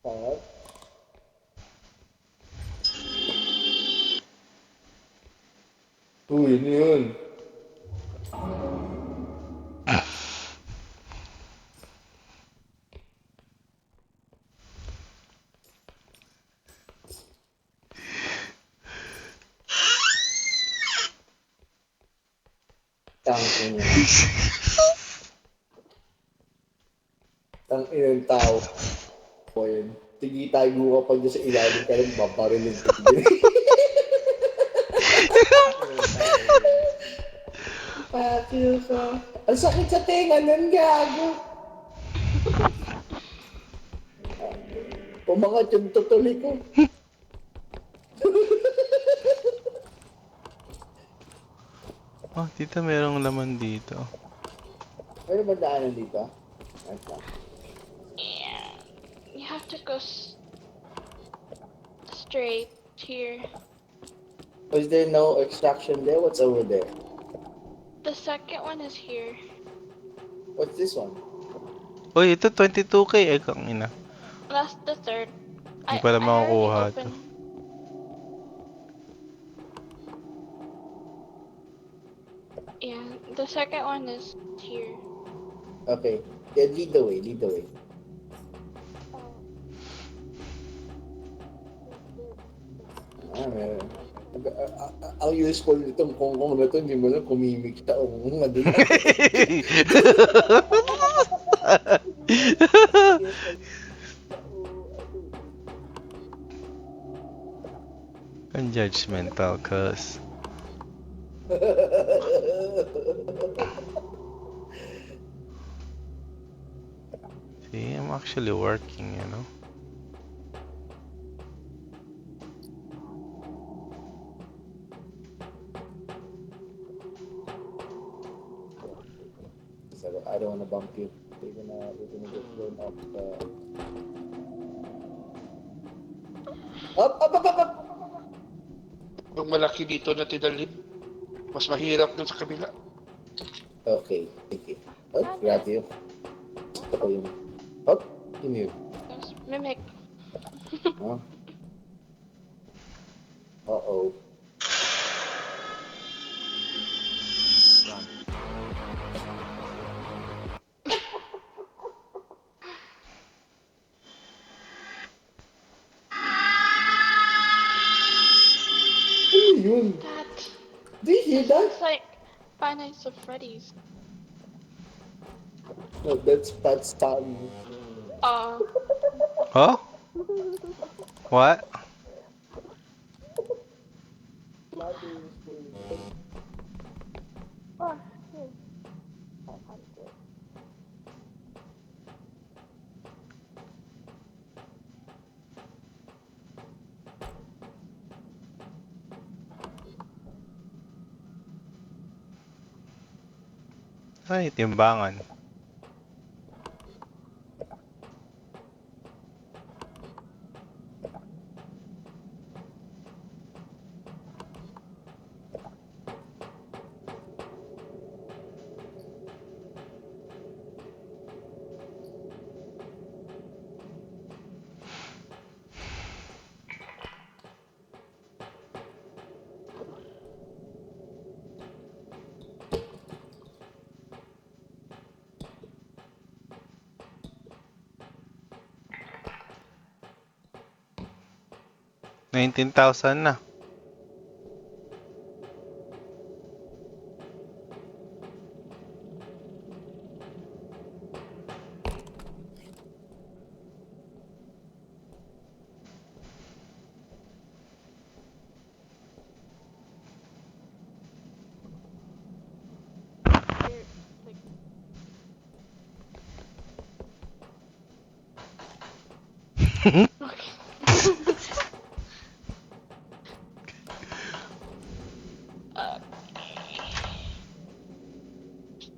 Pangat. Uy, ano yun? Tangin na. Tangin ng tao. O yun. Sige, tago ka pa dyan sa ilalim ka lang, babarilin ka din. Pakil ka. Ang sakit sa tenga nun, gago. Pumangat yung tutuloy ko. Oh, tita, merong laman dito. Ano ba daanan dito? Asa? Yeah. You have to go straight here. Was there no extraction there? What's over there? The second one is here. What's this one? Uy, ito 22K. Eh, kang ina. That's the third. Hindi I pala I already makukuha to. opened. Yeah, the second one is here. Okay. Yeah, lead the way, lead the way. Meron. Ang useful nitong kongkong na to, hindi mo lang kumimik siya o madula. Unjudgmental, cuz. See, I'm actually working, you know? So, I don't wanna bump you. We're gonna get blown up. Up! Yung malaki dito na tinalhin, mas mahirap dun sa kabila. Okay, sige. Oh, grabe yun. Gusto ko yung... Hop, yun yun. There's Mimic. Huh? Uh-oh. Ano yun? That. Do you hear that? It's like Five Nights at Freddy's. No, that's Pat's tongue. Huh? What? Ay, timbangan. $19,000 na.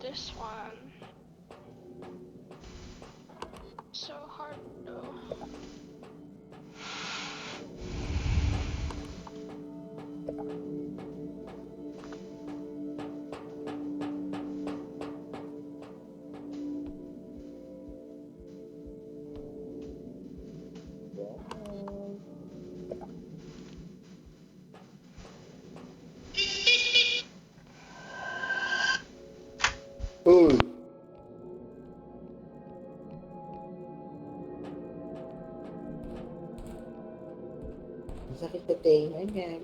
This one. So hard though. Sakit sa tenga niya.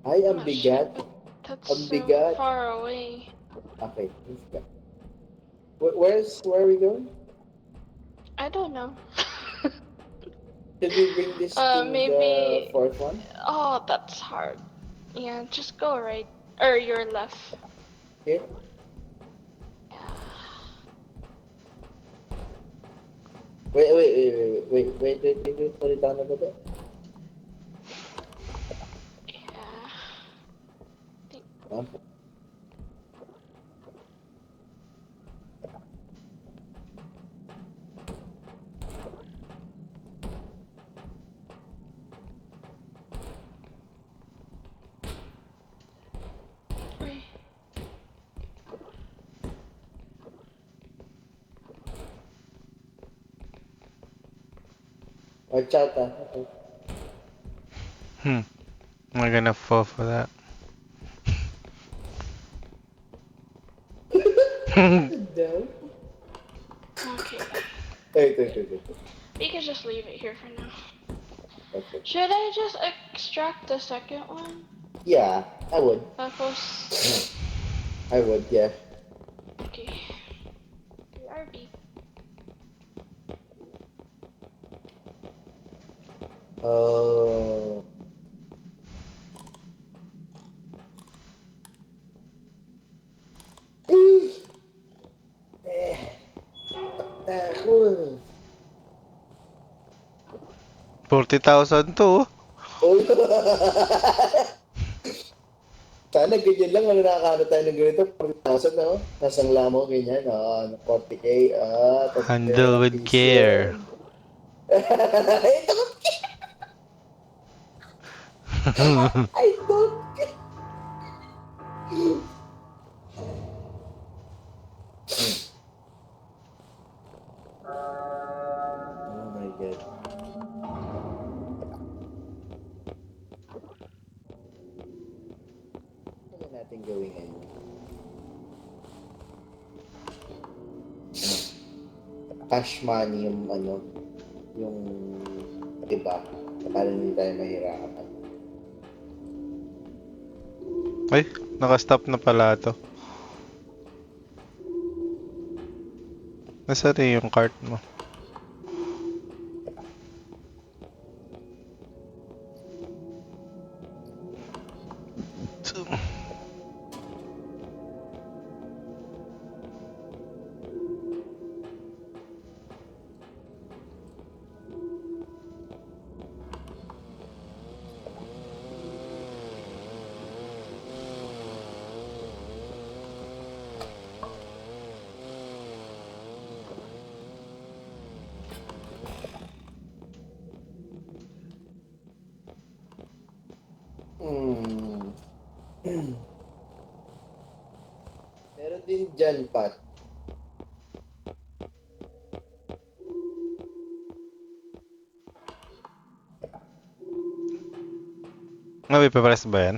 Ay, ang Oh, bigat. shit, but that's Ang so bigat. far away. Okay, let's go. Where are we going? I don't know. Should we bring this to the Maybe. fourth one? Oh, that's hard. Yeah, just go right. Or your left. Here? Wait, put it down a little bit. Yeah. Okay. Wait. Watch out, ah. Okay. Am I gonna fall for that? No. Okay. Wait. We can just leave it here for now. Okay. Should I just extract the second one? Yeah, I would. Tapos. I would, yeah. Okay. RB. Oh. Ako. 40,000 to. Oh. Sana ganyan lang, ano nakakano tayo ng ganito, 40,000 na, oh. Nasang lamo, ganyan, 40K, Handle with care. Ito ko, I don't care. Oh my God. Ano natin gawin ngayon? Cash money yung yung iba para hindi tayo mahirapan. Ay, nakastop na pala to. Nasaan rin yung cart mo? Meron din dyan, Pat. May paparas ba yan?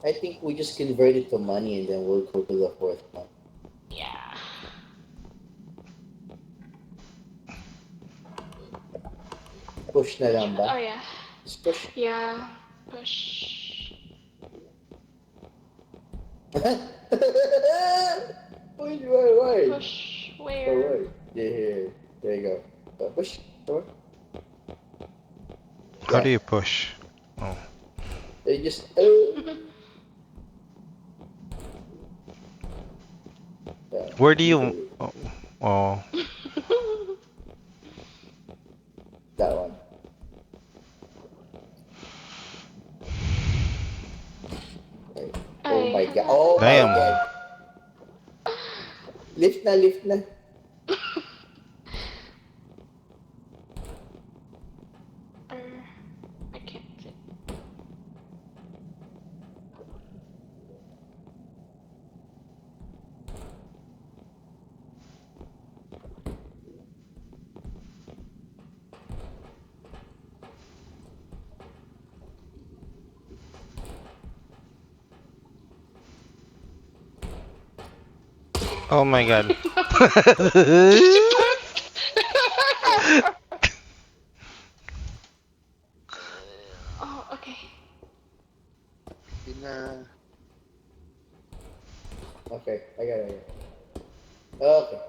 I think we just convert it to money and then we'll go to the fourth one. Yeah. Push na lang Oh ba? yeah. Just push. Yeah. Push. Why? Push. Oh, Where? wait. Yeah, here. There you go. Push. Come on. How do you push? You just... Yeah. Where do you... Oh. That one. Ay. my god. Oh my Damn. god. Lift na, lift na. Or I can't sit. Oh my god. Oh, okay. Hindi na. Okay, I got it. Okay,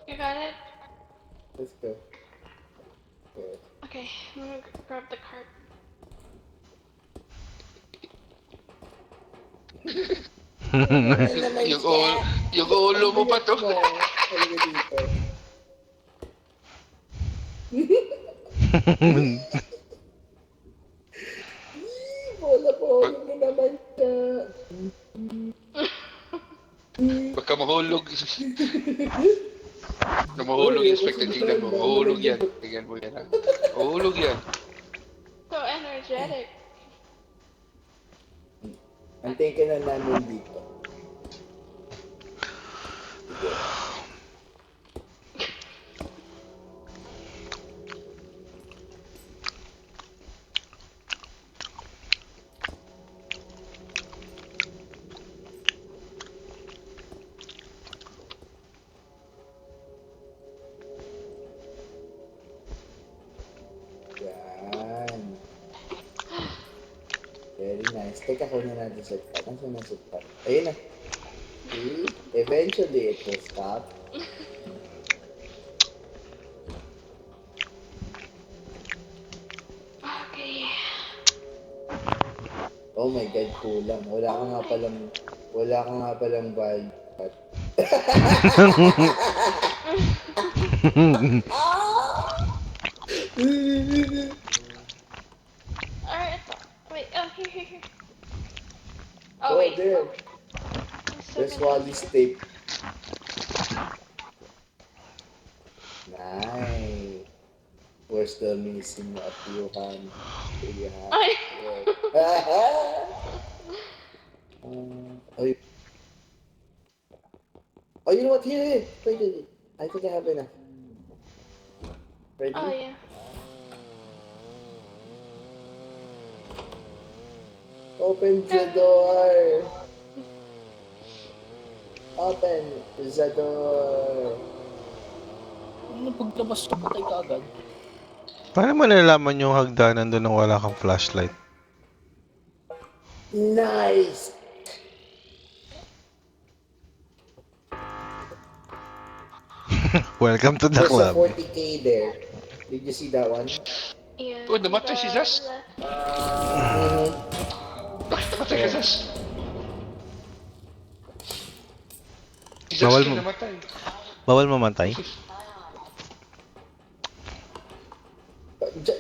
You got it? let's go. Okay. Okay, I'm gonna grab the cart. Yung ulo mo pa to. Halika dito. Bola mo naman siya. Baka mahulog. Na mahulog yung Spectre, tingnan mo. Mahulog yan. Tingnan mo yan ha. Mahulog yan. So energetic. Antayin ka na namin dito. Yan. Very nice. Teka, kunin natin sa pad. Nasaan na sa pad? Ayun na. See? Eventually, it will stop. Okay. Oh my God, kulang. Wala ka nga palang value. Alright, wait, oh, here. Oh, Oh, wait. there. I'm There's still gonna- Wally's tape. Nice. We're still missing a few hands. Ay. Oh, you know what? Here. Wait. I think I have enough. Ready? Oh, yeah. Open the door. Open the door. Ano paglabas ka, patay ka agad? Paano mo nalalaman yung hagdanan doon nang wala kang flashlight? Nice. Welcome to the There's a club. 40k there. Did you see that one? Yeah. Oh, namatay si Zaz. Bakit namatay ka, Zaz? Si Zaz Bawal yung mo. namatay. Bawal mamatay.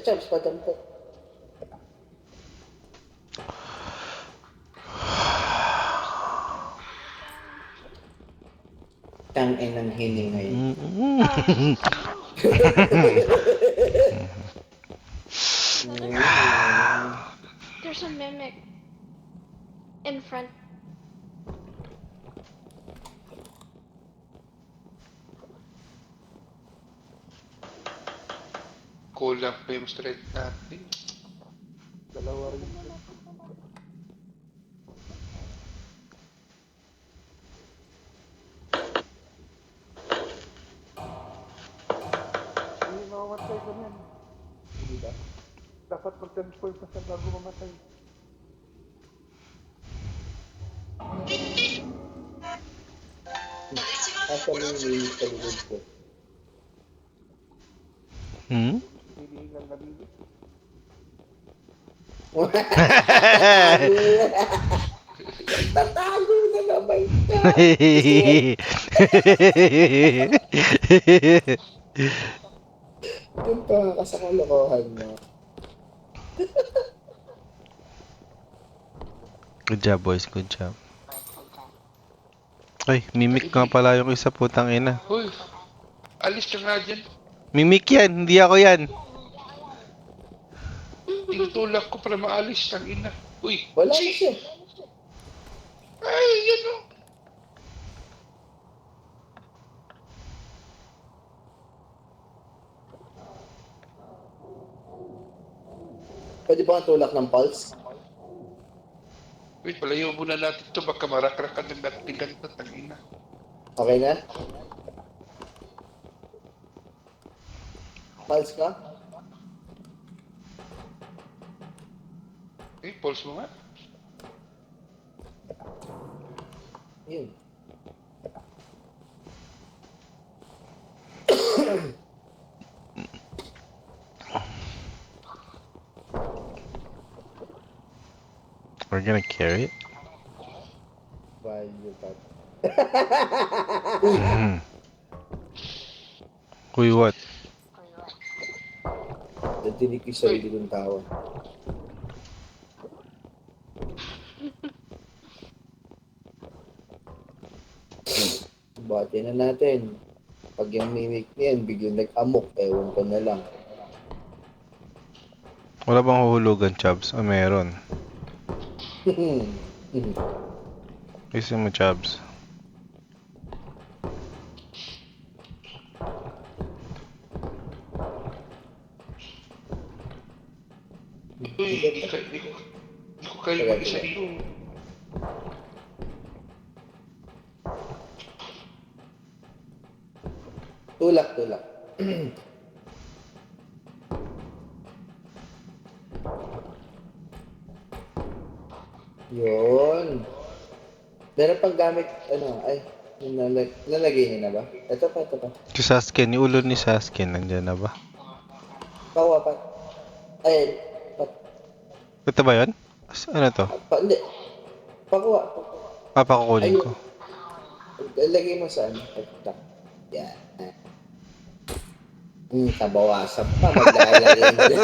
Chaps, patampok. Tang ng hining ngayon. There's a mimic in front. Kulang pa yung strength natin. Dalawa rin. Hindi mamamatay ka man. Hindi ba? Dapat mag-confirm pa siya bago mamatay. Actually, may kaligod ko. Hmm? Hindi lang nabili. Tatago na naman ka! Yung pakakasakalokohan mo. Good job, boys. Good job. Ay, mimic nga pala yung isa, putang ina. Uy, alis ka nga dyan. Mimic yan, hindi ako yan. Tinutulak ko para maalis, ang ina. Uy, Wala na siya. ay, yan o. Pwede ba ang tulak ng pulse? Wait, palayo muna natin to. Baka marakrakan ng natin ganito, ang ina. Okay na? Pulse ka? Eh, pulse mo nga. Yun. We're gonna carry it. Value that. Uy, what? Nadinig yung sarili ng tao. Bati na natin. Pag yung mimic niyan, biglang nag-amok, ewan ko na lang. Wala bang huhulugan, Chubbs? O meron? Ayusin mo, Chubbs. Uy, hindi ko kayo mag-isa dito. Tulak, tulak. Yun. Meron pang gamit, nalagay niya na ba? Ito pa, ito pa. Si Saskin, yung ulo ni Saskin, nandyan na ba? Pawa pa. Ay, Ito ba yun? Ano to? hindi. Pakuha. Papakukunin ko. Lagay mo sa ano. Ito. Yan. Kabawasan pa. Maglalagay mo na.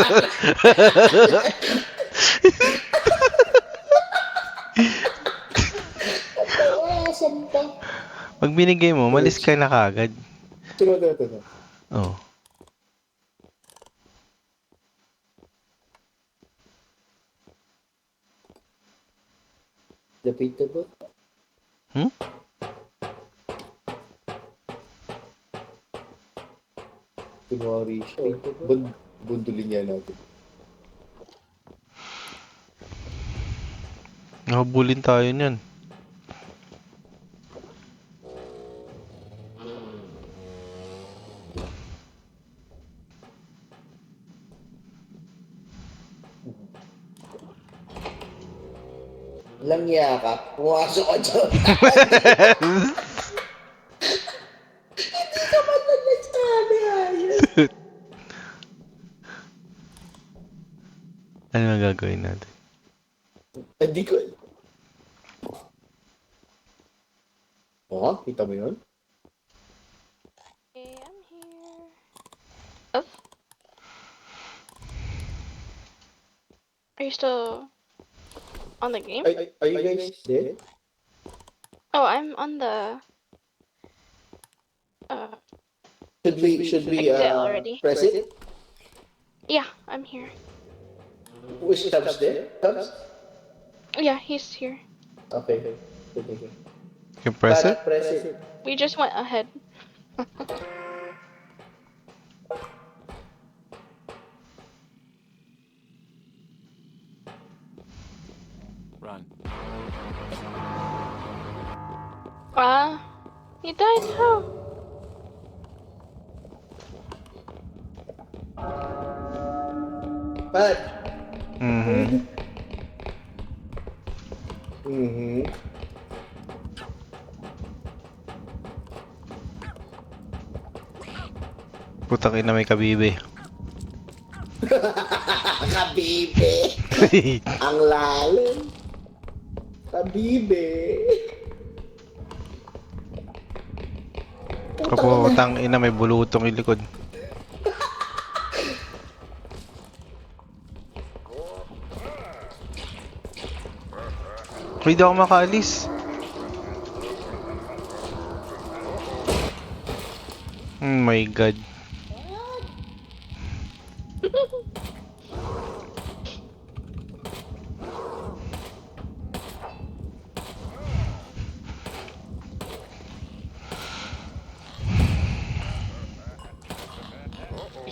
Kabawasan pa. Pag binigay mo, malis ka na kagad. Sunod na ito. Oh. Depitable. Hmm? Kunwari siya. Bundulin niya natin. Nakabulin tayo niyan. Lang yakap. Pumasok ka dyan. Hindi ka man lang nagsabi, ayos. Ano ang gagawin natin? Hindi ko. Oh, kita mo yun? Okay, I'm here. Oh. Are you still on the game? Are you guys dead? Oh, I'm on the Should we exit already. press it? Yeah, I'm here. Which tabs there? Tabs? Yeah, he's here. Okay. You can press it? Press it. We just went ahead. Run. He died how? Pat. Mhm. Mm-hmm. Putang ina, may kabibi. Kabibe. Ang lalim. Kabibe. Putang ina, may bulutong ilikod. Uy, di ako makaalis. Oh my god.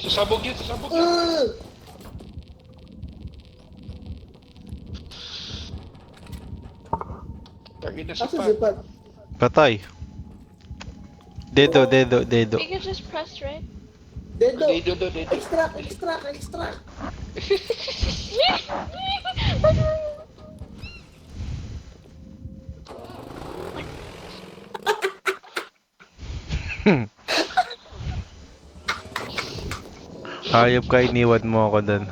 Sasabog yun, sasabog yun. Tangin na sa Asa pa. si Pat? Patay. Dedo, dedo, dedo. You can just press right. Dedo! Dedo. Extract! Extract! Extract! Hayop ka, iniwan mo ako doon.